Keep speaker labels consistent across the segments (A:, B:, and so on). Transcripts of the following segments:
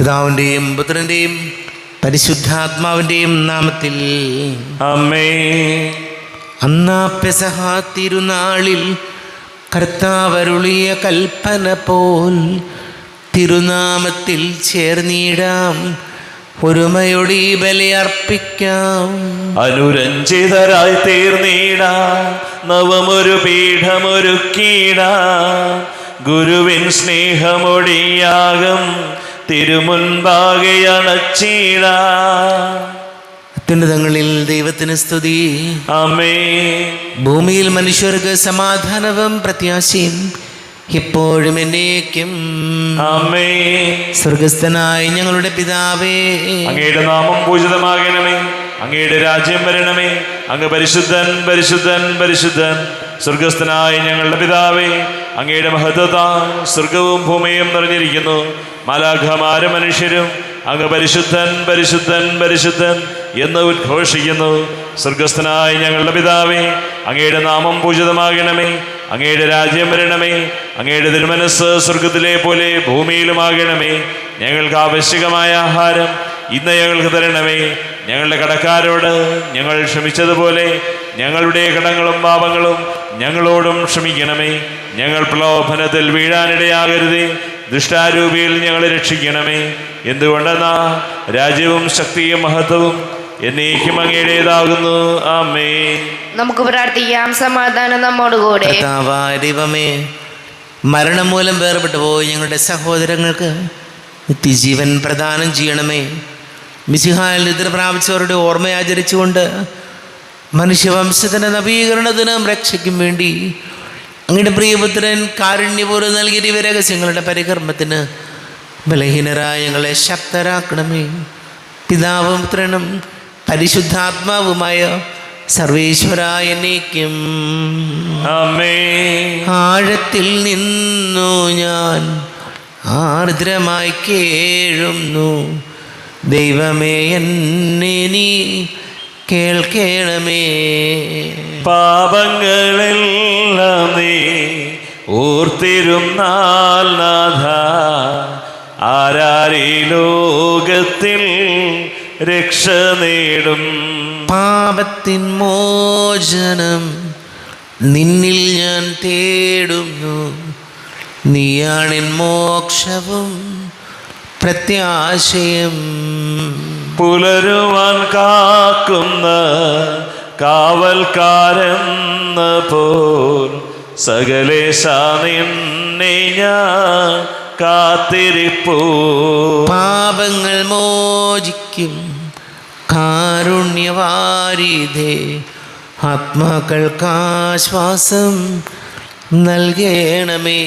A: പിതാവിൻ്റെയും പുത്രൻ്റെയും പരിശുദ്ധാത്മാവിൻ്റെയും നാമത്തിൽ
B: ആമേൻ.
A: അന്നാ പെസഹ തിരുനാളിൽ കർത്താവരുളിയ കൽപ്പന പോൽ തിരുനാമത്തിൽ ചേർന്നിടാം, ഒരുമയോടെ ഈ ബലിയർപ്പിക്കാം.
B: അനുരഞ്ജിതരായി തീർന്നിടാം, നവമൊരു പീഠമൊരുക്കിടാം. ഗുരുവിൻ സ്നേഹമൊടിയാകം തിരുമുൻപാകെ അണച്ചിടാം.
A: അത്യുന്നതങ്ങളിൽ ദൈവത്തിന് സ്തുതി.
B: ആമേൻ.
A: ഭൂമിയിൽ മനുഷ്യർക്ക് സമാധാനവും പ്രത്യാശയും എപ്പോഴും എന്നേക്കും.
B: ആമേൻ.
A: സ്വർഗസ്ഥനായ ഞങ്ങളുടെ പിതാവേ,
B: അങ്ങയുടെ നാമം പൂജിതമാകണമേ, അങ്ങയുടെ രാജ്യം വരണമേ, അങ്ങ് പരിശുദ്ധൻ പരിശുദ്ധൻ പരിശുദ്ധൻ. സ്വർഗസ്ഥനായ ഞങ്ങളുടെ പിതാവേ, അങ്ങയുടെ മഹത്വത്താൽ സ്വർഗവും ഭൂമിയും നിറഞ്ഞിരിക്കുന്നു. മാലാഖമാരും മനുഷ്യരും അങ്ങ് പരിശുദ്ധൻ പരിശുദ്ധൻ പരിശുദ്ധൻ എന്ന് ഉദ്ഘോഷിക്കുന്നു. സ്വർഗസ്ഥനായ ഞങ്ങളുടെ പിതാവേ, അങ്ങയുടെ നാമം പൂജിതമാകണമേ, അങ്ങയുടെ രാജ്യം വരണമേ, അങ്ങയുടെ തിരുമനസ്സ് സ്വർഗത്തിലെ പോലെ ഭൂമിയിലുമാകണമേ. ഞങ്ങൾക്ക് ആവശ്യകമായ ആഹാരം ഇന്ന് ഞങ്ങൾക്ക് തരണമേ. ഞങ്ങളുടെ കടക്കാരോട് ഞങ്ങൾ ക്ഷമിച്ചതുപോലെ ഞങ്ങളുടെ കടങ്ങളും പാപങ്ങളും ഞങ്ങളോടും ക്ഷമിക്കണമേ. ഞങ്ങൾ പ്രലോഭനത്തിൽ വീഴാനിടയാകരുതേ, ദുഷ്ടാരൂപിയിൽ ഞങ്ങളെ രക്ഷിക്കണമേ. എന്തുകൊണ്ടെന്നാ രാജ്യവും ശക്തിയും മഹത്വവും എന്നേക്കും അങ്ങയുടേതാകുന്നു. ആമേൻ.
C: നമുക്ക് പ്രാർത്ഥിക്കാം. സമാധാനം നമ്മോടുകൂടെ.
A: കർത്താവായ ദൈവമേ, മരണം മൂലം വേർപെട്ടു പോയി ഞങ്ങളുടെ സഹോദരങ്ങൾക്ക് നിത്യജീവൻ പ്രദാനം ചെയ്യണമേ. മിശിഹായിൽ നിദ്ര പ്രാപിച്ചവരുടെ ഓർമ്മയാചരിച്ചുകൊണ്ട് മനുഷ്യവംശത്തിൻ്റെ നവീകരണത്തിനും രക്ഷയ്ക്കും വേണ്ടി അങ്ങയുടെ പ്രിയപുത്രൻ കാരുണ്യപൂർവ്വം നൽകിയ ദിവ്യരഹസ്യങ്ങളുടെ പരികർമ്മത്തിന് ബലഹീനരായ ഞങ്ങളെ ശക്തരാക്കണമേ. പിതാവും പുത്രനും പരിശുദ്ധാത്മാവുമായ സർവേശ്വരായ എന്നേക്കും.
B: ആമേൻ.
A: ആഴത്തിൽ നിന്നു ഞാൻ ആർദ്രമായി കേഴുന്നു, ദൈവമേ എന്നെ നീ കേൾക്കണമേ.
B: പാപങ്ങളെല്ലാം നീ ഓർത്തിരുന്നാൽ നാഥ, ആരാരീ ലോകത്തിൽ രക്ഷ നേടും.
A: പാപത്തിൻ മോചനം നിന്നിൽ ഞാൻ തേടുന്നു, നീയാണെൻ മോക്ഷവും പ്രത്യാശയും.
B: പുലരുവാൻ കാക്കുന്ന കാവൽക്കാരെന്ന പോൽ സകലേശ നിന്നെ ഞാൻ കാത്തിരിപ്പൂ.
A: പാപങ്ങൾ മോചിക്കും കാരുണ്യവാരിധേ, ആത്മാക്കൾക്കാശ്വാസം നൽകണമേ.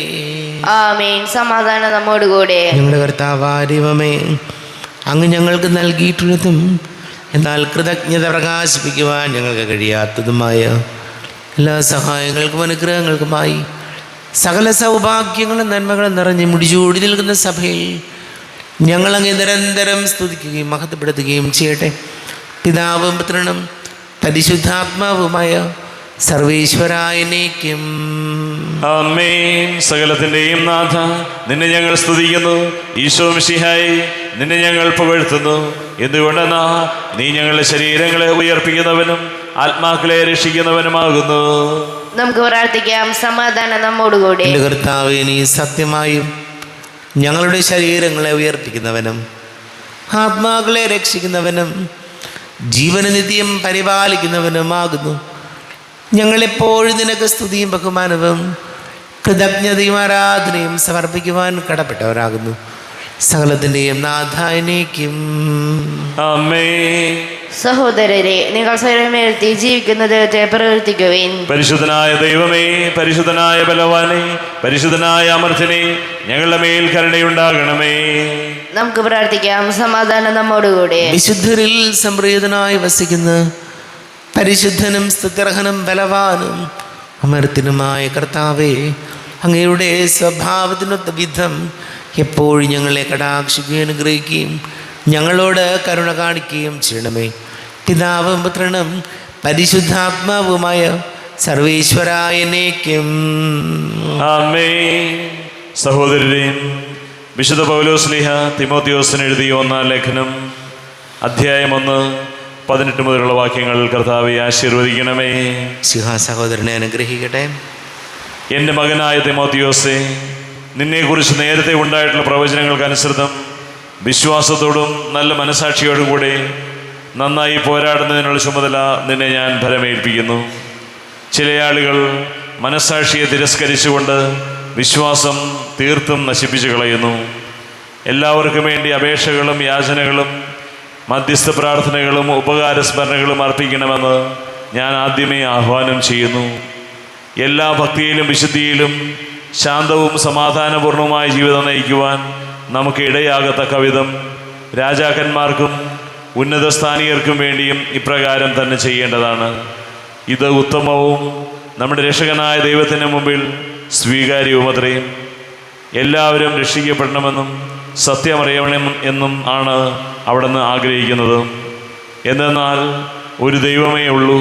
C: ആമേൻ. സമാധാനം നമ്മോടുകൂടെ.
A: ഞങ്ങളുടെ കർത്താവായ ദൈവമേ, അങ്ങ് ഞങ്ങൾക്ക് നൽകിയിട്ടുള്ളതും എന്നാൽ കൃതജ്ഞത പ്രകാശിപ്പിക്കുവാൻ ഞങ്ങൾക്ക് കഴിയാത്തതുമായ എല്ലാ സഹായങ്ങൾക്കും അനുഗ്രഹങ്ങൾക്കുമായി സകല സൗഭാഗ്യങ്ങളും നന്മകളും നിറഞ്ഞ് മുടിചൂടി നിൽക്കുന്ന സഭയിൽ ഞങ്ങളങ്ങ് നിരന്തരം സ്തുതിക്കുകയും മഹത്വപ്പെടുത്തുകയും ചെയ്യട്ടെ. പിതാവും പുത്രനും പരിശുദ്ധാത്മാവുമായ സർവേശ്വരായ എന്നേക്കും.
B: ആമേൻ. സകലത്തിൻ്റെയും നാഥ, നിന്നെ ഞങ്ങൾ സ്തുതിക്കുന്നു. ഈശോ മിശിഹായേ, നിന്നെ ഞങ്ങൾ പുകഴ്ത്തുന്നു. എന്തുകൊണ്ടെന്നാ നീ ഞങ്ങളുടെ ശരീരങ്ങളെ ഉയർപ്പിക്കുന്നവനും ആത്മാക്കളെ രക്ഷിക്കുന്നവനുമാകുന്നു.
C: നമുക്ക് പ്രാർത്ഥിക്കാം. സമാധാനം നമ്മോടുകൂടെ.
A: എൻ്റെ കർത്താവേ, നീ സത്യമായും ഞങ്ങളുടെ ശരീരങ്ങളെ ഉയർപ്പിക്കുന്നവനും ആത്മാക്കളെ രക്ഷിക്കുന്നവനും ജീവന നിത്യം പരിപാലിക്കുന്നവനുമാകുന്നു. ഞങ്ങളെപ്പോഴും നിനക്ക് സ്തുതിയും ബഹുമാനവും കൃതജ്ഞതയും ആരാധനയും സമർപ്പിക്കുവാൻ കടപ്പെട്ടവരാകുന്നു. സകലത്തിൻ്റെയും നാഥായനേക്കും.
B: ആമേൻ.
C: സഹോദരരെ, നിങ്ങൾ സ്വയമേൽത്തി ജീവിക്കുന്ന ദൈവത്തെ പ്രവർത്തിക്കുവിൻ.
B: പരിശുദ്ധനായ ദൈവമേ, പരിശുദ്ധനായ ബലവാനെ, പരിശുദ്ധനായ അമർത്തിനെ, ഞങ്ങളുടെ മേൽ കരുണയുണ്ടാകണമേ.
C: നമുക്ക് പ്രാർത്ഥിക്കാം. സമാധാനം നമ്മോടുകൂടെ.
A: വിശുദ്ധരിൽ സംപ്രീതനായി വസിക്കുന്ന പരിശുദ്ധനും സ്തുത്യർഹനും ബലവാനും അമർത്തിനുമായ കർത്താവേ, അങ്ങയുടെ സ്വഭാവത്തിനൊത്ത വിധം എപ്പോഴും ഞങ്ങളെ കടാക്ഷിക്കുകയും അനുഗ്രഹിക്കുകയും ഞങ്ങളോട് കരുണ കാണിക്കുകയും ചെയ്യണമേ. പിതാവും പുത്രനും പരിശുദ്ധാത്മാവുമായ സർവേശ്വരായ എന്നേക്കും.
B: ആമേൻ. സഹോദരരെ, വിശുദ്ധ പൗലോസ്ലീഹ തിമോത്തിയോസിന് എഴുതിയ 1-ാം ലേഖനം അധ്യായം 1, 18 മുതലുള്ള വാക്യങ്ങൾ കർത്താവെ ആശീർവദിക്കണമേ.
A: സഹോദരനെ അനുഗ്രഹിക്കട്ടെ.
B: എൻ്റെ മകനായ തിമോത്തിയോസേ, നിന്നെക്കുറിച്ച് നേരത്തെ ഉണ്ടായിട്ടുള്ള പ്രവചനങ്ങൾക്കനുസൃതം വിശ്വാസത്തോടും നല്ല മനസാക്ഷിയോടും കൂടെ നന്നായി പോരാടുന്നതിനുള്ള ചുമതല നിന്നെ ഞാൻ ഫലമേൽപ്പിക്കുന്നു. ചില ആളുകൾ മനസാക്ഷിയെ തിരസ്കരിച്ചുകൊണ്ട് വിശ്വാസം തീർത്തും നശിപ്പിച്ചു കളയുന്നു. എല്ലാവർക്കും വേണ്ടി അപേക്ഷകളും യാചനകളും മധ്യസ്ഥ പ്രാർത്ഥനകളും ഉപകാരസ്മരണകളും അർപ്പിക്കണമെന്ന് ഞാൻ ആദ്യമേ ആഹ്വാനം ചെയ്യുന്നു. എല്ലാ ഭക്തിയിലും വിശുദ്ധിയിലും ശാന്തവും സമാധാനപൂർണവുമായ ജീവിതം നയിക്കുവാൻ നമുക്ക് ഇടയാകത്തക്ക വിധം രാജാക്കന്മാർക്കും ഉന്നത സ്ഥാനീയർക്കും വേണ്ടിയും ഇപ്രകാരം തന്നെ ചെയ്യേണ്ടതാണ്. ഇത് ഉത്തമവും നമ്മുടെ രക്ഷകനായ ദൈവത്തിന് മുമ്പിൽ സ്വീകാര്യവുമത്രയും. എല്ലാവരും രക്ഷിക്കപ്പെടണമെന്നും സത്യമറിയണം എന്നും ആണ് അവിടുന്ന് ആഗ്രഹിക്കുന്നത്. എന്തെന്നാൽ ഒരു ദൈവമേ ഉള്ളൂ,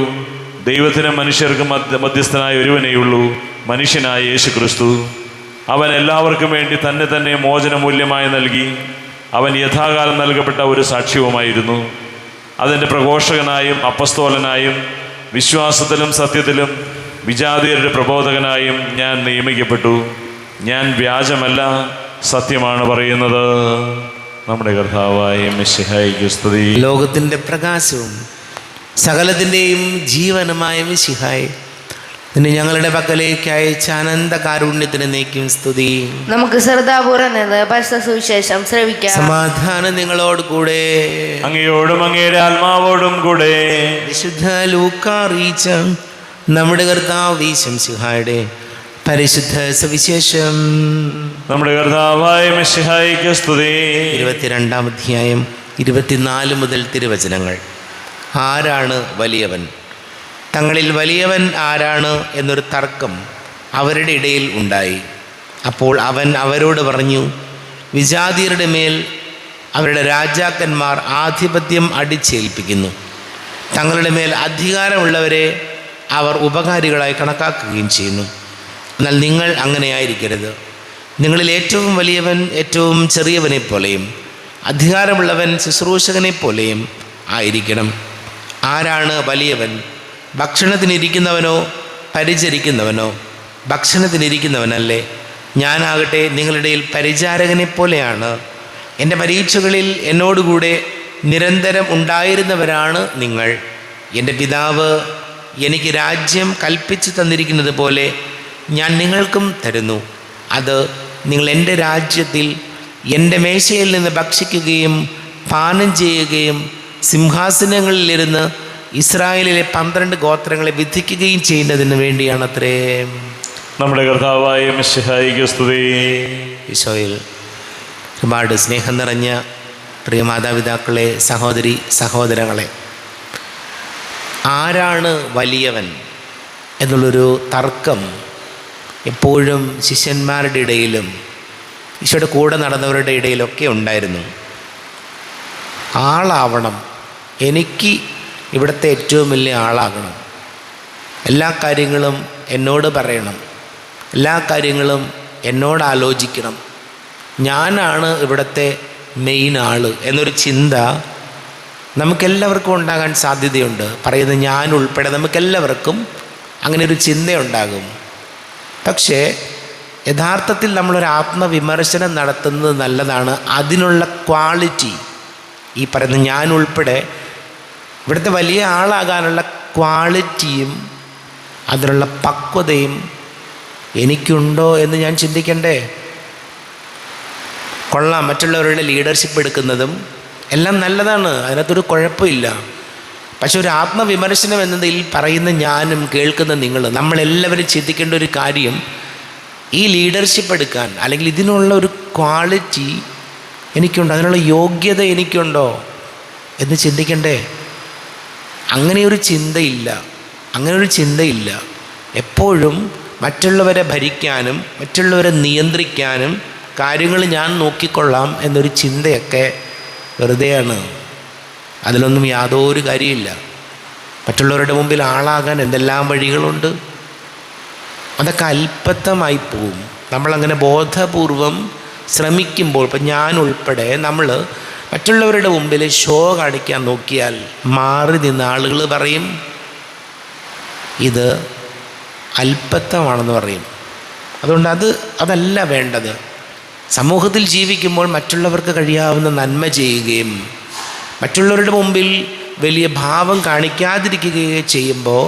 B: ദൈവത്തിനും മനുഷ്യർക്കും മധ്യസ്ഥനായ ഒരുവനേയുള്ളൂ, മനുഷ്യനായ യേശു ക്രിസ്തു. അവൻ എല്ലാവർക്കും വേണ്ടി തന്നെ മോചനമൂല്യമായി നൽകി. അവൻ യഥാകാലം നൽകപ്പെട്ട ഒരു സാക്ഷ്യവുമായിരുന്നു. അതിൻ്റെ പ്രഘോഷകനായും അപ്പസ്തോലനായും വിശ്വാസത്തിലും സത്യത്തിലും വിജാതിയരുടെ പ്രബോധകനായും ഞാൻ നിയമിക്കപ്പെട്ടു. ഞാൻ വ്യാജമല്ല, സത്യമാണ് പറയുന്നത്. നമ്മുടെ കർത്താവായ മിശിഹായിക്ക് സ്തുതി.
A: ലോകത്തിൻ്റെ പ്രകാശവും സകലത്തിൻ്റെയും ജീവനുമായ മിശിഹായി, നിന്നെ ഞങ്ങളുടെ പക്കലേക്ക് അയച്ച അനന്ത കാരുണ്യത്തിന് നീക്കും സ്തുതി.
C: നമുക്ക് ശ്രദ്ധാപൂർവം നിന്ന് പരിശുദ്ധ സുവിശേഷം ശ്രവിക്കാം.
A: സമാധാനം നിങ്ങളോട് കൂടെ.
B: അങ്ങയോടും അങ്ങയുടെ ആത്മാവോടും കൂടെ.
A: വിശുദ്ധ ലൂക്കാ അറിയിച്ച നമ്മുടെ കർത്താവ് മിശിഹായുടെ പരിശുദ്ധ സുവിശേഷം.
B: നമ്മുടെ കർത്താവായ മിശിഹായിക്ക് സ്തുതി.
A: 22-ാം അധ്യായം 24 മുതൽ തിരുവചനങ്ങൾ. ആരാണ് വലിയവൻ? തങ്ങളിൽ വലിയവൻ ആരാണ് എന്നൊരു തർക്കം അവരുടെ ഇടയിൽ ഉണ്ടായി. അപ്പോൾ അവൻ അവരോട് പറഞ്ഞു, വിജാതിയരുടെ മേൽ അവരുടെ രാജാക്കന്മാർ ആധിപത്യം അടിച്ചേൽപ്പിക്കുന്നു. തങ്ങളുടെ മേൽ അധികാരമുള്ളവരെ അവർ ഉപകാരികളായി കണക്കാക്കുകയും ചെയ്യുന്നു. എന്നാൽ നിങ്ങൾ അങ്ങനെയായിരിക്കരുത്. നിങ്ങളിൽ ഏറ്റവും വലിയവൻ ഏറ്റവും ചെറിയവനെ പോലെയും അധികാരമുള്ളവൻ ശുശ്രൂഷകനെ പോലെയും ആയിരിക്കണം. ആരാണ് വലിയവൻ? ഭക്ഷണത്തിനിരിക്കുന്നവനോ പരിചരിക്കുന്നവനോ? ഭക്ഷണത്തിനിരിക്കുന്നവനല്ലേ? ഞാനാകട്ടെ നിങ്ങളുടെ പരിചാരകനെ പോലെയാണ്. എൻ്റെ പരീക്ഷകളിൽ എന്നോടുകൂടെ നിരന്തരം ഉണ്ടായിരുന്നവരാണ് നിങ്ങൾ. എൻ്റെ പിതാവ് എനിക്ക് രാജ്യം കൽപ്പിച്ചു തന്നിരിക്കുന്നത് പോലെ ഞാൻ നിങ്ങൾക്കും തരുന്നു. അത് നിങ്ങൾ എൻ്റെ രാജ്യത്തിൽ എൻ്റെ മേശയിൽ നിന്ന് ഭക്ഷിക്കുകയും പാനം ചെയ്യുകയും സിംഹാസനങ്ങളിലിരുന്ന് ഇസ്രായേലിലെ 12 ഗോത്രങ്ങളെ വിധിക്കുകയും ചെയ്യുന്നതിന് വേണ്ടിയാണത്രേ.
B: നമ്മുടെ കർത്താവായ മിശിഹായിക്ക് സ്തുതി.
A: ഈശോയിൽ ഒരുപാട് സ്നേഹം നിറഞ്ഞ പ്രിയ മാതാപിതാക്കളെ, സഹോദരി സഹോദരങ്ങളെ, ആരാണ് വലിയവൻ എന്നുള്ളൊരു തർക്കം എപ്പോഴും ശിഷ്യന്മാരുടെ ഇടയിലും ഈശോയുടെ കൂടെ നടന്നവരുടെ ഇടയിലൊക്കെ ഉണ്ടായിരുന്നു. ആളാവണം, എനിക്ക് ഇവിടുത്തെ ഏറ്റവും വലിയ ആളാകണം, എല്ലാ കാര്യങ്ങളും എന്നോട് പറയണം, എല്ലാ കാര്യങ്ങളും എന്നോട് ആലോചിക്കണം, ഞാനാണ് ഇവിടുത്തെ മെയിൻ ആൾ എന്നൊരു ചിന്ത നമുക്കെല്ലാവർക്കും ഉണ്ടാകാൻ സാധ്യതയുണ്ട്. പറയുന്നത് ഞാൻ ഉൾപ്പെടെ നമുക്കെല്ലാവർക്കും അങ്ങനെ ഒരു ചിന്തയുണ്ടാകും. പക്ഷേ യഥാർത്ഥത്തിൽ നമ്മളൊരു ആത്മവിമർശനം നടത്തുന്നത് നല്ലതാണ്. അതിനുള്ള ക്വാളിറ്റി, ഈ പറയുന്ന ഞാൻ ഉൾപ്പെടെ ഇവിടുത്തെ വലിയ ആളാകാനുള്ള ക്വാളിറ്റിയും അതിനുള്ള പക്വതയും എനിക്കുണ്ടോ എന്ന് ഞാൻ ചിന്തിക്കണ്ടേ? കൊള്ളാം, മറ്റുള്ളവരുടെ ലീഡർഷിപ്പ് എടുക്കുന്നതും എല്ലാം നല്ലതാണ്, അതിനകത്തൊരു കുഴപ്പമില്ല. പക്ഷെ ഒരു ആത്മവിമർശനം എന്നതിൽ പറയുന്ന ഞാനും കേൾക്കുന്ന നിങ്ങൾ, നമ്മളെല്ലാവരും ചിന്തിക്കേണ്ട ഒരു കാര്യം, ഈ ലീഡർഷിപ്പ് എടുക്കാൻ അല്ലെങ്കിൽ ഇതിനുള്ള ഒരു ക്വാളിറ്റി എനിക്കുണ്ടോ, അതിനുള്ള യോഗ്യത എനിക്കുണ്ടോ എന്ന് ചിന്തിക്കണ്ടേ? അങ്ങനെയൊരു ചിന്തയില്ല. എപ്പോഴും മറ്റുള്ളവരെ ഭരിക്കാനും മറ്റുള്ളവരെ നിയന്ത്രിക്കാനും കാര്യങ്ങൾ ഞാൻ നോക്കിക്കൊള്ളാം എന്നൊരു ചിന്തയൊക്കെ വെറുതെയാണ്. അതിലൊന്നും യാതൊരു കാര്യമില്ല. മറ്റുള്ളവരുടെ മുമ്പിൽ ആളാകാൻ എന്തെല്ലാം വഴികളുണ്ട്, അതൊക്കെ അല്പത്തമായി പോവും. നമ്മളങ്ങനെ ബോധപൂർവം ശ്രമിക്കുമ്പോൾ, ഇപ്പം ഞാൻ ഉൾപ്പെടെ നമ്മൾ മറ്റുള്ളവരുടെ മുമ്പിൽ ഷോ കാണിക്കാൻ നോക്കിയാൽ മാറി നിന്ന ആളുകൾ പറയും ഇത് അല്പത്തമാണെന്ന് പറയും. അതുകൊണ്ട് അതല്ല വേണ്ടത്. സമൂഹത്തിൽ ജീവിക്കുമ്പോൾ മറ്റുള്ളവർക്ക് കഴിയാവുന്ന നന്മ ചെയ്യുകയും മറ്റുള്ളവരുടെ മുമ്പിൽ വലിയ ഭാവം കാണിക്കാതിരിക്കുകയും ചെയ്യുമ്പോൾ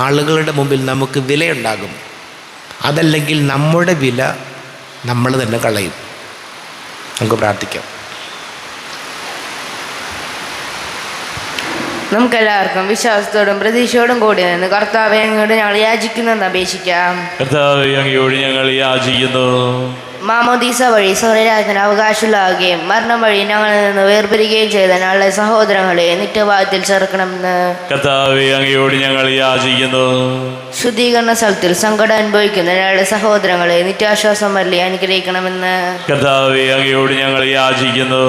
A: ആളുകളുടെ മുമ്പിൽ നമുക്ക് വിലയുണ്ടാകും. അതല്ലെങ്കിൽ നമ്മുടെ വില നമ്മൾ തന്നെ കളയും. നമുക്ക് പ്രാർത്ഥിക്കാം.
C: നമുക്കെല്ലാവർക്കും വിശ്വാസത്തോടും പ്രതീക്ഷയോടും കൂടി നിന്ന് കർത്താവെ അങ്ങോട്ട് ഞങ്ങൾ യാചിക്കുന്നെന്ന് അപേക്ഷിക്കാം.
B: കർത്താവേ, അങ്ങയോട് ഞങ്ങൾ യാചിക്കുന്നു.
C: മാമോദീസ വഴി സ്വർഗ്ഗരാജ്യത്തിന് അവകാശമുള്ളാകുകയും മരണം വഴി ഞങ്ങളിൽ നിന്ന് വേർപിരിക്കുകയും ചെയ്ത ഞങ്ങളുടെ സഹോദരങ്ങളെ നിത്യവാദത്തിൽ ചേർക്കണമെന്ന്
B: കർത്താവേ, അങ്ങയോട് ഞങ്ങൾ യാചിക്കുന്നു.
C: ശുദ്ധീകരണ സ്ഥലത്തിൽ സങ്കടം അനുഭവിക്കുന്ന ഞങ്ങളുടെ സഹോദരങ്ങളെ നിത്യാശ്വാസം വരലി അനുഗ്രഹിക്കണമെന്ന്
B: കർത്താവേ, അങ്ങയോട് ഞങ്ങൾ യാചിക്കുന്നു.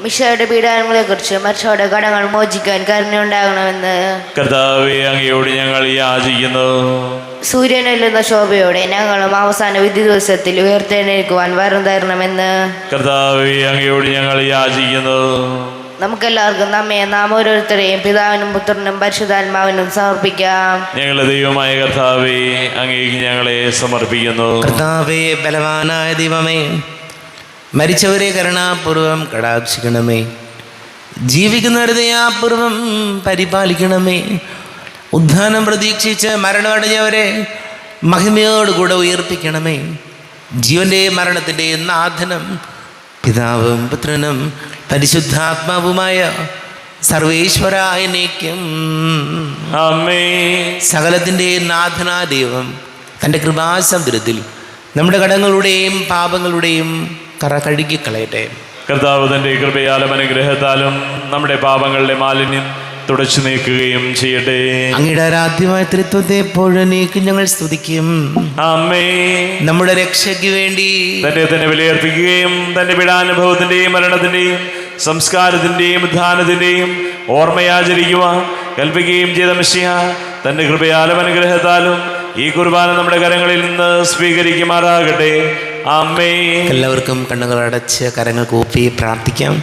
C: മിശയുടെ പീഡാനങ്ങളെ കുറിച്ച് മരിച്ചവരുടെ കടങ്ങൾ മോചിക്കാൻ കരുണയുണ്ടാകണമെന്ന്
B: കർത്താവേ, അങ്ങയോട് ഞങ്ങൾ യാചിക്കുന്നു.
C: സൂര്യനെല്ലുന്ന ശോഭയോടെ ഞങ്ങളും അവസാന വിധി ദിവസത്തിൽ ഉയർത്തെഴുന്നേൽക്കുവാൻ വരം തരണമെന്ന്
B: കർത്താവേ, അങ്ങയോട് ഞങ്ങൾ യാചിക്കുന്നു.
C: നമുക്കെല്ലാവർക്കും നാം ഓരോരുത്തരെയും പിതാവിനും പുത്രനും പരിശുദ്ധാത്മാവിനും സമർപ്പിക്കാം.
B: ഞങ്ങളുടെ ദൈവമായ കർത്താവേ, അങ്ങേക്ക് ഞങ്ങളെ സമർപ്പിക്കുന്നു.
A: കർത്താവേ, ബലവാനായ ദൈവമേ, മരിച്ചവരെ കരുണാപൂർവം കടാക്ഷിക്കണമേ. ജീവിക്കുന്നവരെ ദയാപൂർവം പരിപാലിക്കണമേ. ഉദ്ധാനം പ്രതീക്ഷിച്ച് മരണമടഞ്ഞവരെ മഹിമയോടുകൂടെ ഉയർപ്പിക്കണമേ. ജീവൻ്റെയും മരണത്തിൻ്റെയും നാഥനും പിതാവും പുത്രനും പരിശുദ്ധാത്മാവുമായ സർവേശ്വരായനേക്കും
B: ആമേൻ.
A: സകലത്തിൻ്റെയും നാഥനായ ദൈവം തൻ്റെ കൃപാസമുദ്രത്തിൽ നമ്മുടെ കടങ്ങളുടെയും പാപങ്ങളുടെയും കറ കഴുകിക്കളയട്ടെ.
B: കർത്താവ് തൻ്റെ കൃപയാലും അനുഗ്രഹത്താലും നമ്മുടെ പാപങ്ങളുടെ മാലിന്യം തുടച്ചു നീക്കുകയും ചെയ്യട്ടെ.
A: അങ്ങയുടെ ആരാധ്യമായ ത്രിത്വത്തെ എപ്പോഴും ഞങ്ങൾ സ്തുതിക്കും.
B: ആമേൻ.
A: നമ്മുടെ രക്ഷയ്ക്ക് വേണ്ടി
B: തന്നെ വിലയർപ്പിക്കുകയും തൻ്റെ പീഡാനുഭവത്തിൻ്റെയും മരണത്തിൻ്റെയും സംസ്കാരത്തിൻ്റെയും ഉദ്ധാനത്തിൻ്റെയും ഓർമ്മയാചരിക്കുവാൻ കൽപ്പിക്കുകയും ചെയ്ത മിശിഹ തൻ്റെ കൃപയാലും അനുഗ്രഹത്താലും ഈ കുർബാന നമ്മുടെ കരങ്ങളിൽ നിന്ന് സ്വീകരിക്കുമാറാകട്ടെ. ആമേൻ.
A: എല്ലാവർക്കും കണ്ണുകൾ അടച്ച് കരങ്ങൾ കൂപ്പി പ്രാർത്ഥിക്കാം.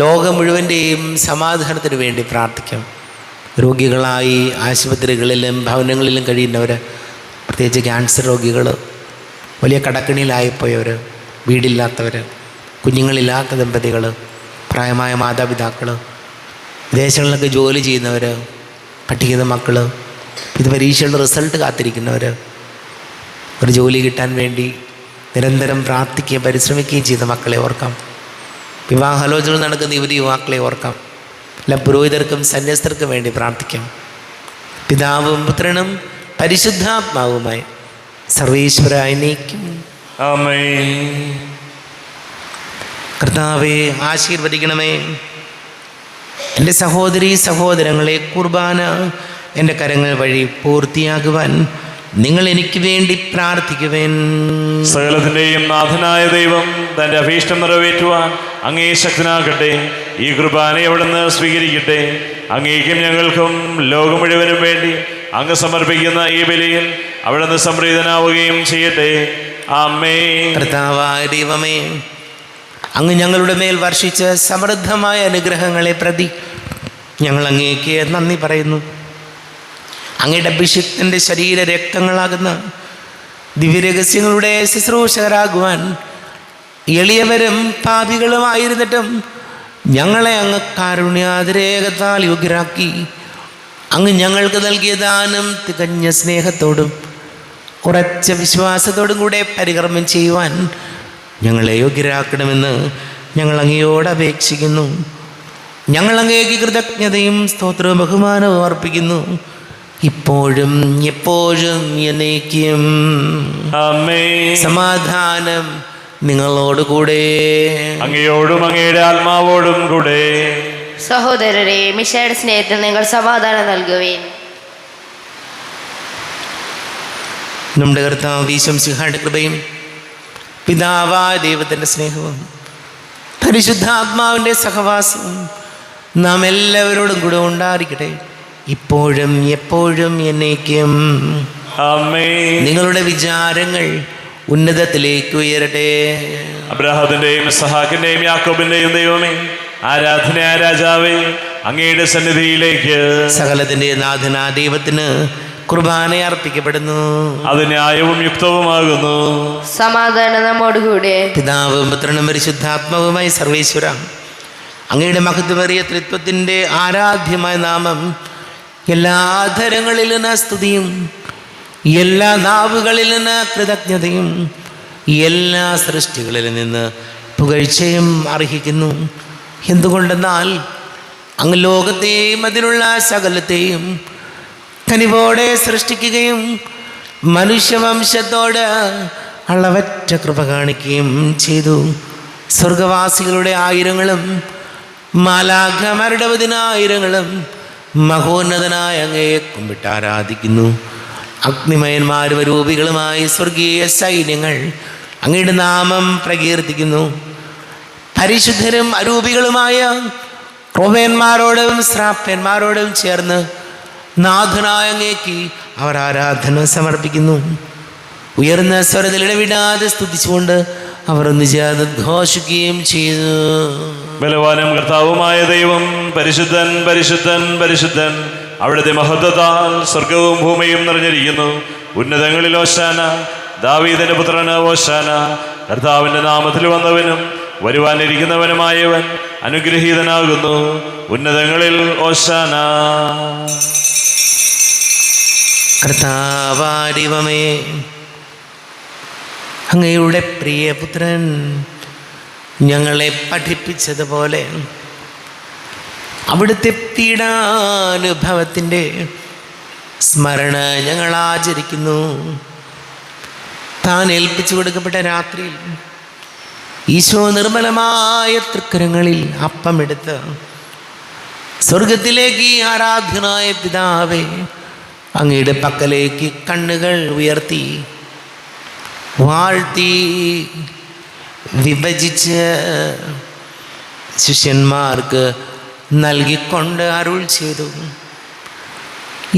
A: ലോകം മുഴുവൻ്റെയും സമാധാനത്തിന് വേണ്ടി പ്രാർത്ഥിക്കാം. രോഗികളായി ആശുപത്രികളിലും ഭവനങ്ങളിലും കഴിയുന്നവർ, പ്രത്യേകിച്ച് ക്യാൻസർ രോഗികൾ, വലിയ കടക്കണിയിലായിപ്പോയവർ, വീടില്ലാത്തവർ, കുഞ്ഞുങ്ങളില്ലാത്ത ദമ്പതികൾ, പ്രായമായ മാതാപിതാക്കൾ, വിദേശങ്ങളിലൊക്കെ ജോലി ചെയ്യുന്നവർ, പഠിക്കുന്ന മക്കൾ, ഇത് പരീക്ഷയുടെ റിസൾട്ട് കാത്തിരിക്കുന്നവർ, ഒരു ജോലി കിട്ടാൻ വേണ്ടി നിരന്തരം പ്രാർത്ഥിക്കുകയും പരിശ്രമിക്കുകയും ചെയ്ത മക്കളെ ഓർക്കാം. വിവാഹാലോചന നടക്കുന്ന യുവാക്കളെ ഓർക്കാം. എല്ലാ പുരോഹിതർക്കും സന്യസ്തർക്കും വേണ്ടി പ്രാർത്ഥിക്കാം. പിതാവും പുത്രനും പരിശുദ്ധാത്മാവുമായി സർവേശ്വരായനേക്കും
B: ആമേൻ.
A: കർത്താവെ, ആശീർവദിക്കണമേ. എൻ്റെ സഹോദരീ സഹോദരങ്ങളെ, കുർബാന എൻ്റെ കരങ്ങൾ വഴി പൂർത്തിയാകുവാൻ നിങ്ങൾ എനിക്ക് വേണ്ടി പ്രാർത്ഥിക്കുവേൻ.
B: സകലത്തിൻ്റെയും നാഥനായ ദൈവം തൻ്റെ അഭീഷ്ടം നിറവേറ്റുവാൻ അങ്ങേ ശക്തനാകട്ടെ. ഈ കുർബാന അവിടുന്ന് സ്വീകരിക്കട്ടെ. അങ്ങേക്കും ഞങ്ങൾക്കും ലോകം മുഴുവനും വേണ്ടി അങ്ങ് സമർപ്പിക്കുന്ന ഈ ബലിയിൽ അവിടുന്ന് സംപ്രീതനാവുകയും ചെയ്യട്ടെ. ആമേൻ.
A: കർത്താവായ ദൈവമേ, അങ്ങ് ഞങ്ങളുടെ മേൽ വർഷിച്ച സമൃദ്ധമായ അനുഗ്രഹങ്ങളെ പ്രതി ഞങ്ങൾ അങ്ങേക്ക് നന്ദി പറയുന്നു. അങ്ങയുടെ അഭിഷിക്തൻ്റെ ശരീര രക്തങ്ങളാകുന്ന ദിവ്യരഹസ്യങ്ങളുടെ ശുശ്രൂഷകരാകുവാൻ എളിയവരും പാപികളുമായിരുന്നിട്ടും ഞങ്ങളെ അങ്ങ് കാരുണ്യാതിരേകത്താൽ യോഗ്യരാക്കി. അങ്ങ് ഞങ്ങൾക്ക് നൽകിയ ദാനം തികഞ്ഞ സ്നേഹത്തോടും ഉറച്ച വിശ്വാസത്തോടും കൂടെ പരികർമ്മം ചെയ്യുവാൻ ഞങ്ങളെ യോഗ്യരാക്കണമെന്ന് ഞങ്ങൾ അങ്ങയോട് അപേക്ഷിക്കുന്നു. ഞങ്ങൾ അങ്ങേക്ക് കൃതജ്ഞതയും സ്തോത്രവും ബഹുമാനവും അർപ്പിക്കുന്നു, ഇപ്പോഴും എപ്പോഴും എന്നേക്കും.
B: ആമേൻ.
A: സമാധാനം നിങ്ങളോടുകൂടെ,
B: അങ്ങയോടും അങ്ങയുടെ ആത്മാവോടും കൂടെ.
C: സഹോദരരെ, മിശയുടെ സ്നേഹത്തിൽ നിങ്ങൾ സമാധാനം നൽകുവേൻ.
A: നമ്മുടെ കർത്താവ് ഈശോമിശിഹായുടെ കൃപയും പിതാവായ ദൈവത്തിൻ്റെ സ്നേഹവും പരിശുദ്ധാത്മാവിൻ്റെ സഹവാസവും നാം എല്ലാവരോടും കൂടെ ഉണ്ടായിരിക്കട്ടെ, ഇപ്പോഴും എപ്പോഴും എന്നേക്കും.
B: ആമേൻ.
A: നിങ്ങളുടെ വിചാരങ്ങൾ ഉന്നതത്തിലേക്ക് ഉയരട്ടെ.
B: അബ്രാഹത്തിന്റെയും ഇസ്ഹാക്കിന്റെയും യാക്കോബിന്റെയും ദൈവമേ, ആരാധന രാജാവേ, അങ്ങയുടെ സന്നിധിയിലേക്ക്
A: സകലത്തിന്റെ നാഥനാ ദൈവത്തിന് കുർബാന അർപ്പിക്കപ്പെടുന്നു.
B: അത് ന്യായവും യുക്തവുമാകുന്നു.
C: സമാധാനം നമ്മോടുകൂടെ.
A: പിതാവും പുത്രനും പരിശുദ്ധാത്മാവുമായി സർവേശ്വര, അങ്ങയുടെ മഹത്വമേറിയ ത്രിത്വത്തിൻ്റെ ആരാധ്യമായ നാമം എല്ലാ ധരങ്ങളിൽ നിന്ന് സ്തുതിയും എല്ലാ നാവുകളിൽ നിന്ന് കൃതജ്ഞതയും എല്ലാ സൃഷ്ടികളിൽ നിന്ന് പുകഴ്ചയും അർഹിക്കുന്നു. എന്തുകൊണ്ടെന്നാൽ അങ്ങ് ലോകത്തെയും അതിലുള്ള സകലത്തെയും കനിവോടെ സൃഷ്ടിക്കുകയും മനുഷ്യവംശത്തോട് അളവറ്റ കൃപ കാണിക്കുകയും ചെയ്തു. സ്വർഗവാസികളുടെ ആയിരങ്ങളും മാലാഖമാരുടെ 10,000 മഹോന്നതനായ അങ്ങയെ കുമ്പിട്ട് ആരാധിക്കുന്നു. അഗ്നിമയന്മാരും രൂപികളുമായി സ്വർഗീയ സൈന്യങ്ങൾ അങ്ങയുടെ നാമം പ്രകീർത്തിക്കുന്നു. പരിശുദ്ധരും അരൂപികളുമായ ക്രോവേന്മാരോടും ശ്രാപ്യന്മാരോടും ചേർന്ന് നാഥനായ അങ്ങേക്ക് അവർ ആരാധന സമർപ്പിക്കുന്നു. ഉയർന്ന സ്വരത്തിൽ ഇടവിടാതെ സ്തുതിച്ചുകൊണ്ട് അവർ ഒന്ന് ചേർന്ന് ഘോഷിക്കുകയും ചെയ്തു.
B: ബലവാനും കർത്താവുമായ ദൈവം പരിശുദ്ധൻ പരിശുദ്ധൻ പരിശുദ്ധൻ. അവിടുത്തെ മഹത്വത്താൽ സ്വർഗവും ഭൂമിയും നിറഞ്ഞിരിക്കുന്നു. ഉന്നതങ്ങളിൽ ഓശാന, ദാവീദിന്റെ പുത്രന് ഓശാന. കർത്താവിന്റെ നാമത്തിൽ വന്നവനും വരുവാനിരിക്കുന്നവനുമായവൻ അനുഗ്രഹീതനാകുന്നു. ഉന്നതങ്ങളിൽ ഓശാന.
A: കർത്താവാരിവമേ, അങ്ങയുടെ പ്രിയപുത്രൻ ഞങ്ങളെ പഠിപ്പിച്ചതുപോലെ അവിടുത്തെ പീഡാനുഭവത്തിൻ്റെ സ്മരണ ഞങ്ങൾ ആചരിക്കുന്നു. താൻ ഏൽപ്പിച്ചു കൊടുക്കപ്പെട്ട രാത്രിയിൽ ഈശോ നിർമ്മലമായ തൃക്കരങ്ങളിൽ അപ്പമെടുത്ത് സ്വർഗത്തിലേക്ക് ആരാധ്യനായ പിതാവേ അങ്ങയുടെ പക്കലേക്ക് കണ്ണുകൾ ഉയർത്തി വാഴ്ത്തി വിഭജിച്ച് ശിഷ്യന്മാർക്ക് നൽകിക്കൊണ്ട് അരുൾ ചെയ്തു,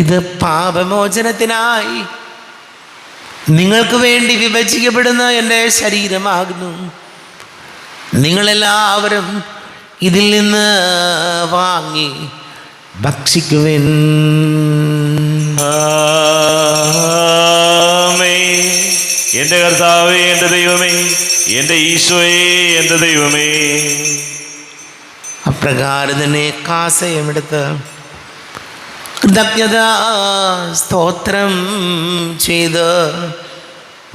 A: ഇത് പാപമോചനത്തിനായി നിങ്ങൾക്ക് വേണ്ടി വിഭജിക്കപ്പെടുന്ന എൻ്റെ ശരീരമാകുന്നു. നിങ്ങളെല്ലാവരും ഇതിൽ നിന്ന് വാങ്ങി ഭക്ഷിക്കുവിൻ.
B: എൻ്റെ കർത്താവേ, എൻ്റെ ദൈവമേ, എൻ്റെ ഈശോയേ, എൻ്റെ ദൈവമേ.
A: അപ്രകാരം തന്നെ കാസയമെടുത്ത് കൃതജ്ഞത സ്തോത്രം ചെയ്ത്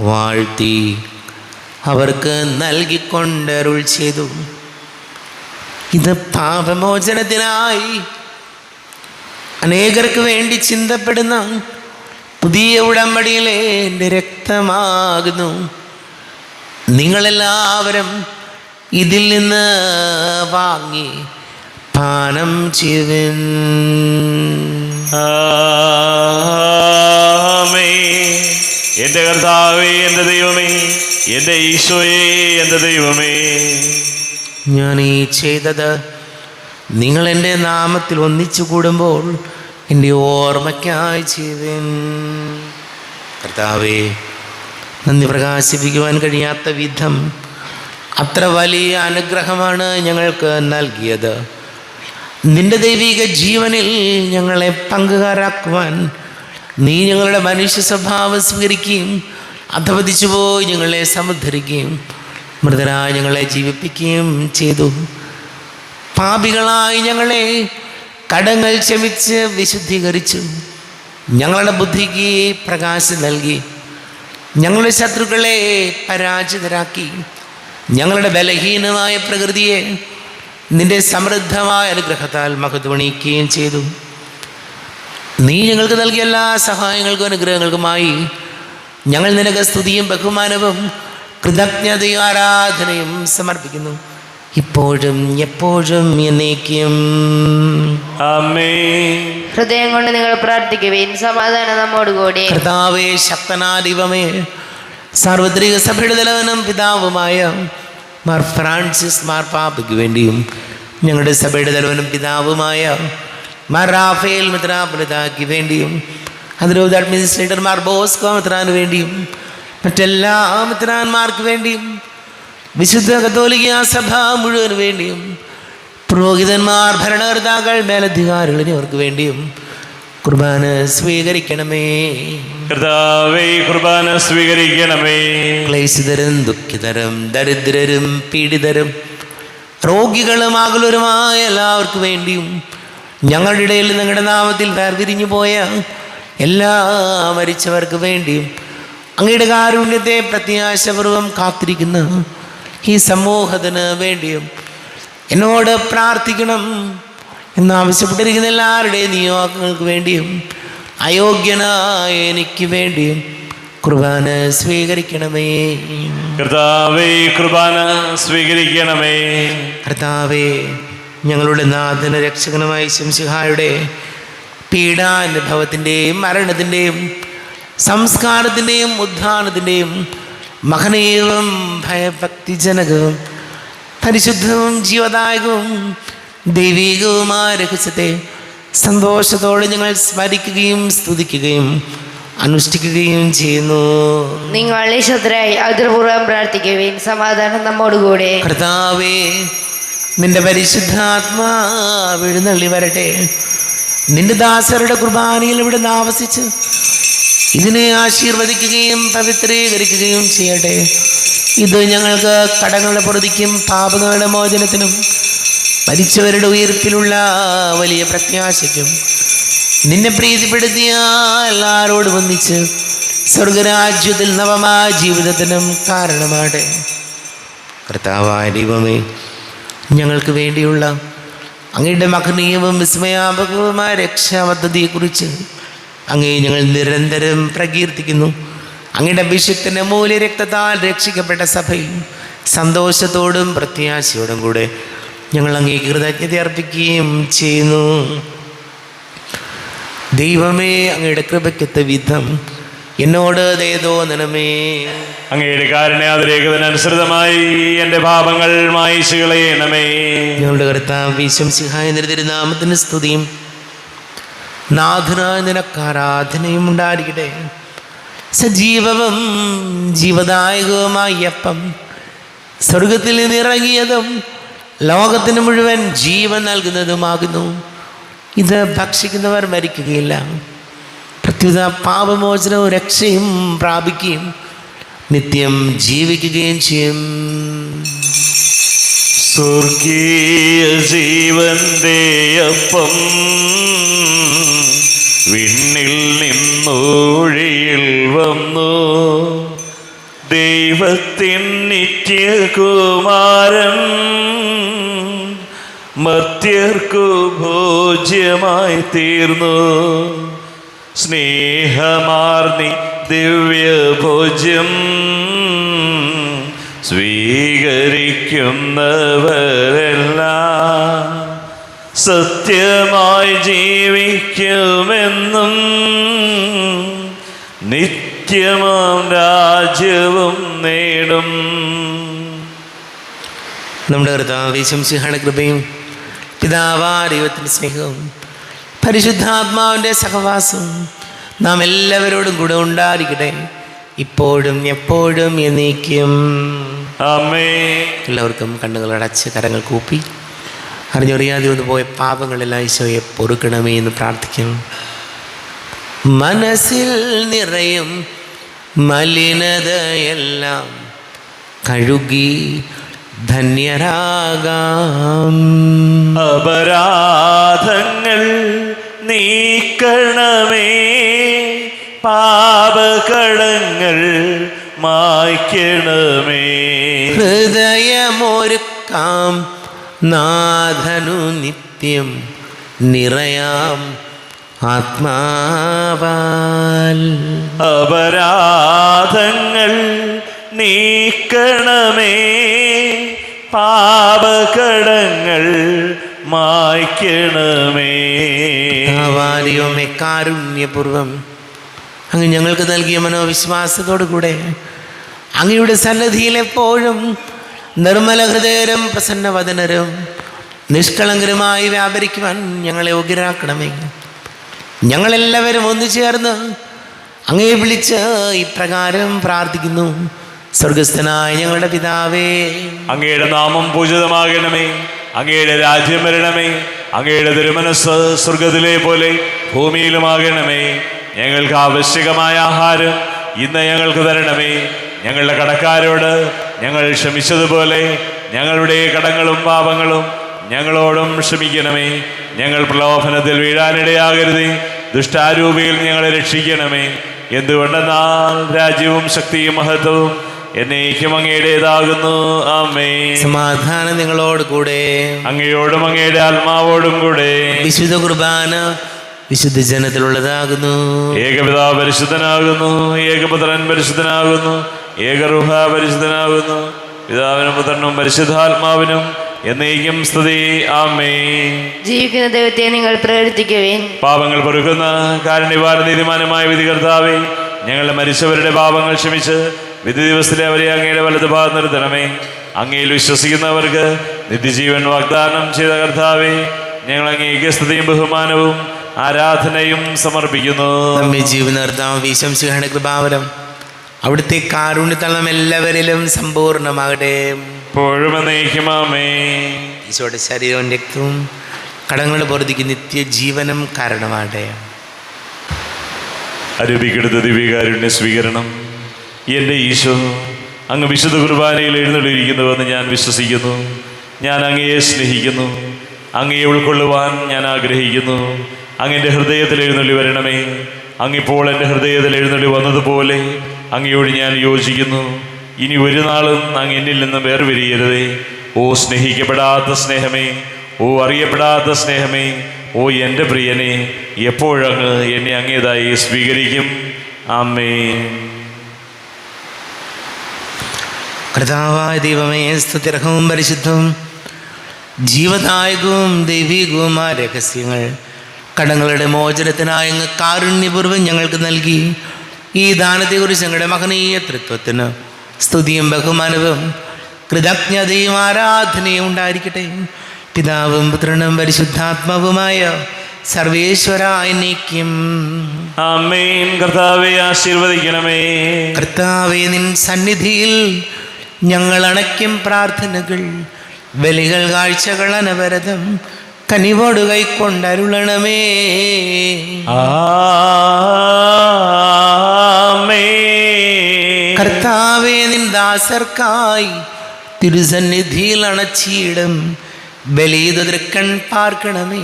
A: വാഴ്ത്തി അവർക്ക് നൽകിക്കൊണ്ടരുൾ ചെയ്തു, ഇത് പാപമോചനത്തിനായി അനേകർക്ക് വേണ്ടി ചിന്തപ്പെടുന്ന പുതിയ ഉടമ്പടിയിലെ എൻ്റെ രക്തമാകുന്നു. നിങ്ങളെല്ലാവരും ഇതിൽ നിന്ന് വാങ്ങി പാനം ചെയ്യുവിൻ.
B: എൻ്റെ കർത്താവേ, എൻ്റെ ദൈവമേ, എൻ്റെ ഈശോയേ, എൻ്റെ ദൈവമേ.
A: ഞാൻ ഈ ചെയ്തത് നിങ്ങൾ എൻ്റെ നാമത്തിൽ ഒന്നിച്ചു കൂടുമ്പോൾ എൻ്റെ ഓർമ്മയ്ക്കായി ചെയ്യുവിൻ. കർത്താവേ, നന്ദി പ്രകാശിപ്പിക്കുവാൻ കഴിയാത്ത വിധം അത്ര വലിയ അനുഗ്രഹമാണ് ഞങ്ങൾക്ക് നൽകിയത്. നിന്റെ ദൈവിക ജീവനിൽ ഞങ്ങളെ പങ്കുകാരാക്കുവാൻ നീ ഞങ്ങളുടെ മനുഷ്യ സ്വഭാവം സ്വീകരിക്കുകയും അധപതിച്ചു പോയി ഞങ്ങളെ സമുദ്ധരിക്കുകയും മൃതരായി ഞങ്ങളെ ജീവിപ്പിക്കുകയും ചെയ്തു. പാപികളായി ഞങ്ങളെ കടങ്ങൾ ക്ഷമിച്ച് വിശുദ്ധീകരിച്ചു. ഞങ്ങളുടെ ബുദ്ധിക്ക് പ്രകാശം നൽകി. ഞങ്ങളുടെ ശത്രുക്കളെ പരാജിതരാക്കി. ഞങ്ങളുടെ ബലഹീനമായ പ്രകൃതിയെ നിന്റെ സമൃദ്ധമായ അനുഗ്രഹത്താൽ മഹത്വണിയിക്കുകയും ചെയ്തു. നീ ഞങ്ങൾക്ക് നൽകിയ എല്ലാ സഹായങ്ങൾക്കും അനുഗ്രഹങ്ങൾക്കുമായി ഞങ്ങൾ നിനക്ക് സ്തുതിയും ബഹുമാനവും കൃതജ്ഞതയും ആരാധനയും സമർപ്പിക്കുന്നു, ഇപ്പോഴും എപ്പോഴും എന്നേക്കും.
B: ആമേൻ.
C: ഹൃദയം കൊണ്ട് നിങ്ങൾ പ്രാർത്ഥിക്കുവിൻ. സമാധാനം നമ്മോടുകൂടി.
A: കർത്താവേ, ശക്തനായ ദൈവമേ, സാർവത്രിക സഭയുടെ തലവനും പിതാവുമായ മാർ ഫ്രാൻസിസ് മാർപ്പാപ്പയ്ക്ക് വേണ്ടിയും ഞങ്ങളുടെ സഭയുടെ തലവനും പിതാവുമായ മാർ റാഫേൽ മെത്രാപ്പൊലീത്തായ്ക്ക് വേണ്ടിയും അതിരൂപത അഡ്മിനിസ്ട്രേറ്റർ മാർ ബോസ്കോ മെത്രാന് വേണ്ടിയും മറ്റെല്ലാ മിത്രാന്മാർക്ക് വേണ്ടിയും വിശുദ്ധ കത്തോലിക്ക സഭ മുഴുവന് വേണ്ടിയും പുരോഹിതന്മാർ, ഭരണകർത്താക്കൾ, മേലധികാരികൾ എന്നിവർക്ക് വേണ്ടിയും കുർബാന സ്വീകരിക്കണമേ.
B: കർത്താവേ, കുർബാന സ്വീകരിക്കണമേ.
A: ക്ലേശിതരും ദുഃഖിതരും ദരിദ്രരും പീഡിതരും രോഗികളും ആകുലരുമായ എല്ലാവർക്കും വേണ്ടിയും ഞങ്ങളുടെ ഇടയിൽ നിങ്ങളുടെ നാമത്തിൽ വേർതിരിഞ്ഞു പോയ എല്ലാ മരിച്ചവർക്ക് വേണ്ടിയും അങ്ങയുടെ കാരുണ്യത്തെ പ്രത്യാശപൂർവം കാത്തിരിക്കുന്ന ഈ സമൂഹത്തിന് വേണ്ടിയും എന്നോട് പ്രാർത്ഥിക്കണം എന്നാവശ്യപ്പെട്ടിരിക്കുന്ന എല്ലാവരുടെയും നിയോഗങ്ങൾക്ക് വേണ്ടിയും അയോഗ്യനായ എനിക്ക് വേണ്ടിയും കുർബാന സ്വീകരിക്കണമേ.
B: കർത്താവേ, കുർബാന സ്വീകരിക്കണമേ.
A: കർത്താവേ, ഞങ്ങളുടെ നാഥന രക്ഷകനുമായ ശംസിഹായുടെ പീഡാനുഭവത്തിൻ്റെയും മരണത്തിൻ്റെയും സംസ്കാരത്തിൻ്റെയും ഉദ്ധാനത്തിൻ്റെയും മഹനീയവും ഭയഭക്തിജനകവും പരിശുദ്ധവും ജീവദായകവും ദൈവികവുമായ രഹസ്യത്തെ സന്തോഷത്തോടെ ഞങ്ങൾ സ്മരിക്കുകയും സ്തുതിക്കുകയും അനുഷ്ഠിക്കുകയും ചെയ്യുന്നു.
C: നിങ്ങൾ ഈശ്വരനായി ആദരപൂർവ്വം പ്രാർത്ഥിക്കുവിൻ. സമാധാനം നമ്മോടുകൂടെ.
A: കർത്താവേ, നിന്റെ പരിശുദ്ധാത്മാവ് എഴുന്നള്ളി വരട്ടെ. നിന്റെ ദാസരുടെ കുർബാനയിൽ ഇവിടെ ആവസിച്ച് ഇതിനെ ആശീർവദിക്കുകയും പവിത്രീകരിക്കുകയും ചെയ്യട്ടെ. ഇത് ഞങ്ങൾക്ക് കടങ്ങളുടെ പൊറുതിക്കും പാപങ്ങളുടെ മോചനത്തിനും മരിച്ചവരുടെ ഉയർപ്പിലുള്ള വലിയ പ്രത്യാശയ്ക്കും നിന്നെ പ്രീതിപ്പെടുത്തിയ എല്ലാവരോടും ഒന്നിച്ച് സ്വർഗരാജ്യത്തിൽ നവമായ ജീവിതത്തിനും കാരണമാട്ടെ. കർത്താവായ ദൈവമേ, ഞങ്ങൾക്ക് വേണ്ടിയുള്ള അങ്ങയുടെ മഹനീയവും വിസ്മയാപകവുമായ രക്ഷാപദ്ധതിയെക്കുറിച്ച് അങ്ങേ ഞങ്ങൾ നിരന്തരം പ്രകീർത്തിക്കുന്നു. അങ്ങയുടെ അഭിഷിക്തന്റെ മൂല്യ രക്തത്താൽ രക്ഷിക്കപ്പെട്ട സഭയിൽ സന്തോഷത്തോടും പ്രത്യാശയോടും കൂടെ ഞങ്ങൾ അങ്ങേ കൃതജ്ഞത അർപ്പിക്കുകയും ചെയ്യുന്നു. ദൈവമേ, അങ്ങയുടെ കൃപയ്ക്കൊത്ത വിധം എന്നോട് ദയ തോന്നണമേ.
B: അങ്ങയുടെ കാരുണ്യാതിരേഖതനുസൃതമായി എൻ്റെ പാപങ്ങൾ മായിച്ചു കളയണമേ.
A: ഞങ്ങളുടെ കർത്താവ് ശംസിഹായ തിരുനാമത്തിന് സ്തുതിയും നാഥനായ നിനക്ക് ആരാധനയും ഉണ്ടായിരിക്കട്ടെ. സജീവവും ജീവദായകവുമായ അപ്പം സ്വർഗത്തിൽ നിന്നിറങ്ങിയതും ലോകത്തിന് മുഴുവൻ ജീവൻ നൽകുന്നതുമാകുന്നു. ഇത് ഭക്ഷിക്കുന്നവർ മരിക്കുകയില്ല, പ്രത്യുത പാപമോചനവും രക്ഷയും പ്രാപിക്കുകയും നിത്യം ജീവിക്കുകയും ചെയ്യും.
B: സ്വർഗീയ ജീവന്റെ അപ്പം വിണ്ണിൽ നിന്നൊഴിയിൽ വന്നു, ദൈവത്തിൻ നിത്യകുമാരൻ മർത്യർക്കു ഭോജ്യമായി തീർന്നു. സ്നേഹമാർന്നി ദിവ്യഭോജ്യം സ്വീകരിക്കുന്നവരെല്ലാം സത്യമായി ജീവിക്കുമെന്നും നിത്യമാം രാജ്യവും നേടും.
A: നമ്മുടെ കർത്താവ് ശംസിഹായുടെ കൃപയും പിതാവായ ദൈവത്തിൻ്റെ സ്നേഹവും പരിശുദ്ധാത്മാവിൻ്റെ സഹവാസവും നാം എല്ലാവരോടും കൂടെ ഉണ്ടായിരിക്കട്ടെ, ഇപ്പോഴും എപ്പോഴും എന്നേക്കും.
B: ആമേൻ.
A: എല്ലാവർക്കും കണ്ണുകൾ അടച്ച് കരങ്ങൾ കൂപ്പി അറിഞ്ഞറിയാതെ ഒന്ന് പോയ പാപങ്ങളെല്ലാം ഈശോയെ പൊറുക്കണമേ എന്ന് പ്രാർത്ഥിക്കും. മനസ്സിൽ നിറയും മലിനതയെല്ലാം കഴുകി ധന്യരാകാം.
B: അപരാധങ്ങൾ നീക്കണമേ, പാപകടങ്ങൾ മായ്ക്കണമേ.
A: ഹൃദയമൊരുക്കാം നാഥനു നിത്യം നിറയാം ആത്മാവാൽ.
B: അപരാധങ്ങൾ നീക്കണമേ, പാപകടങ്ങൾ മായ്ക്കണമേ.
A: ദൈവമേ, കാരുണ്യപൂർവം അങ്ങ് ഞങ്ങൾക്ക് നൽകിയ മനോവിശ്വാസത്തോടു കൂടെ അങ്ങയുടെ സന്നിധിയിൽ എപ്പോഴും നിർമ്മല ഹൃദയരും പ്രസന്നവദനരും നിഷ്കളങ്കരുമായി വ്യാപരിക്കുവാൻ ഞങ്ങളെ യോഗ്യരാക്കണമേ. ഞങ്ങളെല്ലാവരും ഒന്നു ചേർന്ന് അങ്ങയെ വിളിച്ച് ഇപ്രകാരം പ്രാർത്ഥിക്കുന്നു. സ്വർഗസ്ഥനായ ഞങ്ങളുടെ പിതാവേ,
B: അങ്ങയുടെ നാമം പൂജിതമാകണമേ. അങ്ങയുടെ രാജ്യം വരണമേ. അങ്ങയുടെ തിരുമനസ് സ്വർഗത്തിലെ പോലെ ഭൂമിയിലുമാകണമേ. ഞങ്ങൾക്ക് ആവശ്യകമായ ആഹാരം ഇന്ന് ഞങ്ങൾക്ക് തരണമേ. ഞങ്ങളുടെ കടക്കാരോട് ഞങ്ങൾ ക്ഷമിച്ചതുപോലെ ഞങ്ങളുടെ കടങ്ങളും പാപങ്ങളും ഞങ്ങളോടും ക്ഷമിക്കണമേ. ഞങ്ങൾ പ്രലോഭനത്തിൽ വീഴാനിടയാകരുതേ. ദുഷ്ടാരൂപിയിൽ ഞങ്ങളെ രക്ഷിക്കണമേ. എന്തുകൊണ്ടെന്നാൽ രാജ്യവും ശക്തിയും മഹത്വവും എന്നേക്കും അങ്ങയുടേതാകുന്നു. ആമേൻ.
A: സമാധാനം നിങ്ങളോട് കൂടെ.
B: അങ്ങയോടും അങ്ങയുടെ ആത്മാവോടും കൂടെ.
A: വിശുദ്ധ കുർബാന വിശുദ്ധ ജനത്തിലുള്ളതാകുന്നു.
B: ഏകപിതാവ് പരിശുദ്ധനാകുന്നു. ഏകപുത്രൻ പരിശുദ്ധനാകുന്നു. ഏകരൂഹ പരിശുദ്ധനാകുന്നു. പിതാവിനും പുത്രനും പരിശുദ്ധാത്മാവിനും എന്നേക്കും സ്തുതി. ആമേൻ.
C: ജീവിക്കുന്ന ദൈവത്തെ നിങ്ങൾ പ്രവർത്തിക്കുവേൻ.
B: പാപങ്ങൾ പൊറുക്കുന്ന കാരുണ്യവാൻ നീതിമാനുമായ വിധികർത്താവേ, ഞങ്ങളുടെ മരിച്ചവരുടെ പാപങ്ങൾ ക്ഷമിച്ച് വിധി ദിവസത്തിലെ അവരെ അങ്ങയുടെ വലത് ഭാഗത്ത് നിർത്തണമേ. അങ്ങയിൽ വിശ്വസിക്കുന്നവർക്ക് നിത്യജീവൻ വാഗ്ദാനം ചെയ്ത കർത്താവേ, ഞങ്ങൾ അങ്ങേക്ക് സ്തുതിയും ബഹുമാനവും ആരാധനയും സമർപ്പിക്കുന്നു.
A: നമ്മെ ജീവനർത്താവ് വിശംസികളുടെ കൃപാവരം അവിടുത്തെ കാരുണ്യത്തളം എല്ലാവരിലും സമ്പൂർണ്ണമാകട്ടെ.
B: ഇപ്പോഴും എന്നേക്കും ആമേൻ.
A: ഈശോയുടെ ശരീരവും രക്തവും കടങ്ങളുടെ പുറത്തേക്ക് നിത്യജീവനം കാരണമാകട്ടെ.
B: അരൂപിക്കെടുത്ത ദിവ്യകാരുണ്യ സ്വീകരണം. എൻ്റെ ഈശോ, അങ്ങ് വിശുദ്ധ കുർബാനയിൽ എഴുന്നള്ളിയിരിക്കുന്നുവെന്ന് ഞാൻ വിശ്വസിക്കുന്നു. ഞാൻ അങ്ങയെ സ്നേഹിക്കുന്നു. അങ്ങയെ ഉൾക്കൊള്ളുവാൻ ഞാൻ ആഗ്രഹിക്കുന്നു. അങ്ങൻ്റെ ഹൃദയത്തിൽ എഴുന്നള്ളി വരണമേ. അങ്ങിപ്പോൾ എൻ്റെ ഹൃദയത്തിൽ എഴുന്നള്ളി വന്നതുപോലെ അങ്ങയോട് ഞാൻ യോജിക്കുന്നു. ഇനി ഒരു നാളും അങ്ങ് എന്നിൽ നിന്ന് വേർപിരിയരുതേ. ഓ സ്നേഹിക്കപ്പെടാത്ത സ്നേഹമേ, ഓ അറിയപ്പെടാത്ത സ്നേഹമേ, ഓ എൻ്റെ പ്രിയനെ, എപ്പോഴങ്ങ് എന്നെ അങ്ങേതായി സ്വീകരിക്കും. ആമേൻ.
A: കർത്താവായ ദൈവമേ, സ്തുത്യർഹവും പരിശുദ്ധവും ജീവദായകവും ദൈവികവുമായ രഹസ്യങ്ങൾ കടങ്ങളുടെ മോചനത്തിനായി അങ്ങ് കാരുണ്യപൂർവ്വം ഞങ്ങൾക്ക് നൽകി. ഈ ദാനത്തെക്കുറിച്ച് ഞങ്ങളുടെ മഹനീയ തൃത്വത്തിന് സ്തുതിയും ബഹുമാനവും കൃതജ്ഞതയും ആരാധനയും ഉണ്ടായിരിക്കട്ടെ. പിതാവും പുത്രനും പരിശുദ്ധാത്മാവുമായ സർവേശ്വരായ എന്നേക്കും
B: ആമേൻ. കർത്താവെ ആശീർവദിക്കണമേ.
A: കർത്താവേ, നിൻ സന്നിധിയിൽ ഞങ്ങൾ അണയ്ക്കും പ്രാർത്ഥനകൾ, ബലികൾ, കാഴ്ചകൾ അനവരതം കനിവോട് കൈക്കൊണ്ടരുളണമേ.
B: ആമേൻ.
A: കർത്താവേ, നിൻ ദാസർക്കായി തിരുസന്നിധിയിൽ അണച്ചിടും ബലിതൃക്കൺ പാർക്കണമേ.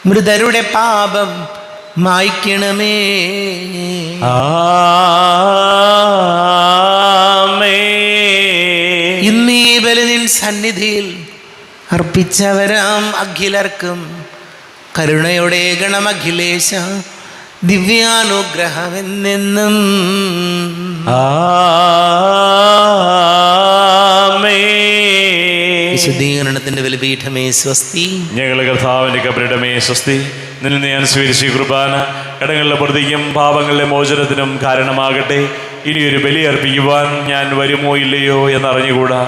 A: മൃതരുടെ പാപം മായ്ക്കണമേ.
B: ആമേൻ.
A: ഇന്നീ ബലി നിൻ സന്നിധിയിൽ അർപ്പിച്ചവരാം അഖിലർക്കും കരുണയുടെ ഗണമഖിലേശ ദിവ്യാനുഗ്രഹമെന്നെന്നും. വിശുദ്ധീകരണത്തിന്റെ ബലിപീഠമേ സ്വസ്തി.
B: ഞങ്ങളുടെ കർത്താവിന്റെ കബറിടമേ സ്വസ്തി. നിന്നെ ഞാൻ സ്വീകരിച്ച ഈ കുർബാന കടങ്ങളുടെ പ്രതിക്കും പാപങ്ങളുടെ മോചനത്തിനും കാരണമാകട്ടെ. ഇനിയൊരു ബലി അർപ്പിക്കുവാൻ ഞാൻ വരുമോ ഇല്ലയോ എന്നറിഞ്ഞുകൂടാ.